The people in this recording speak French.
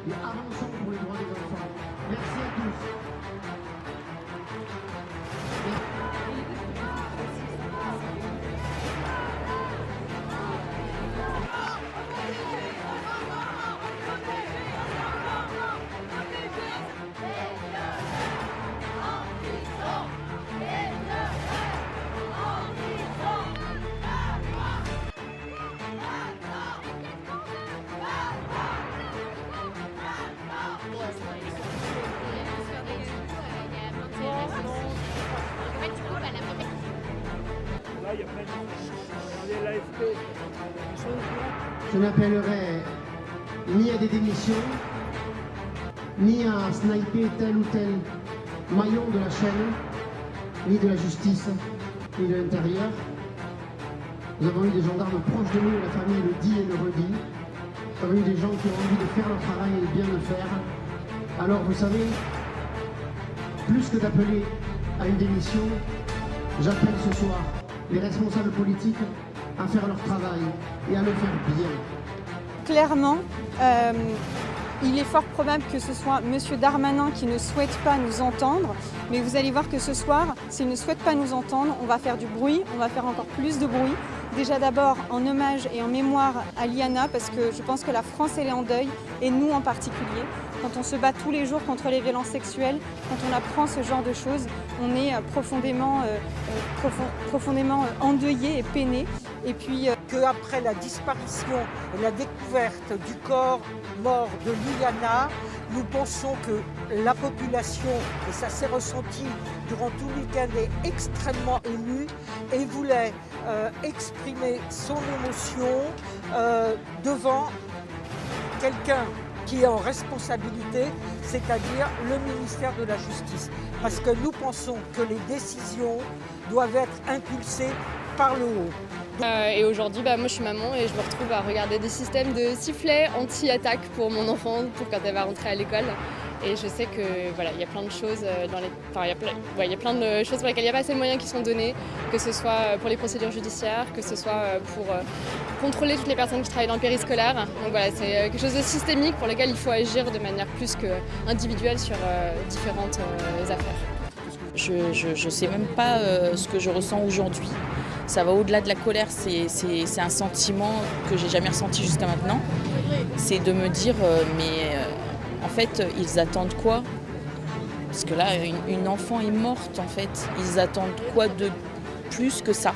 Et avançons pour les droits des enfants. Merci à tous. Là, il y a plein de monde. Regardez l'AFP. Ils sont au courant. Je n'appellerai ni à des démissions, ni à sniper tel ou tel maillon de la chaîne, ni de la justice, ni de l'intérieur. Nous avons eu des gendarmes proches de nous, la famille le dit et le redit. Nous avons eu des gens qui ont envie de faire leur travail et de bien le faire. Alors vous savez, plus que d'appeler à une démission, j'appelle ce soir les responsables politiques à faire leur travail et à le faire bien. Clairement, il est fort probable que ce soit M. Darmanin qui ne souhaite pas nous entendre, mais vous allez voir que ce soir, s'il ne souhaite pas nous entendre, on va faire du bruit, on va faire encore plus de bruit. Déjà d'abord en hommage et en mémoire à Liana, parce que je pense que la France elle est en deuil, et nous en particulier. Quand on se bat tous les jours contre les violences sexuelles, quand on apprend ce genre de choses, on est profondément endeuillé et peiné. Et puis qu'après la disparition et la découverte du corps mort de Liana, nous pensons que la population, et ça s'est ressenti durant tout le week-end, est extrêmement émue et voulait exprimer son émotion devant quelqu'un qui est en responsabilité, c'est-à-dire le ministère de la Justice. Parce que nous pensons que les décisions doivent être impulsées par le haut. Et aujourd'hui, moi je suis maman et je me retrouve à regarder des systèmes de sifflets anti-attaque pour mon enfant, pour quand elle va rentrer à l'école. Et je sais que voilà, il y a plein de choses il y a plein de choses pour lesquelles il n'y a pas assez de moyens qui sont donnés, que ce soit pour les procédures judiciaires, que ce soit pour contrôler toutes les personnes qui travaillent dans le périscolaire. Donc voilà, c'est quelque chose de systémique pour lequel il faut agir de manière plus qu'individuelle sur différentes affaires. Je ne sais même pas ce que je ressens aujourd'hui. Ça va au-delà de la colère, c'est un sentiment que j'ai jamais ressenti jusqu'à maintenant. C'est de me dire, en fait, ils attendent quoi? Parce que là, une enfant est morte, en fait. Ils attendent quoi de plus que ça?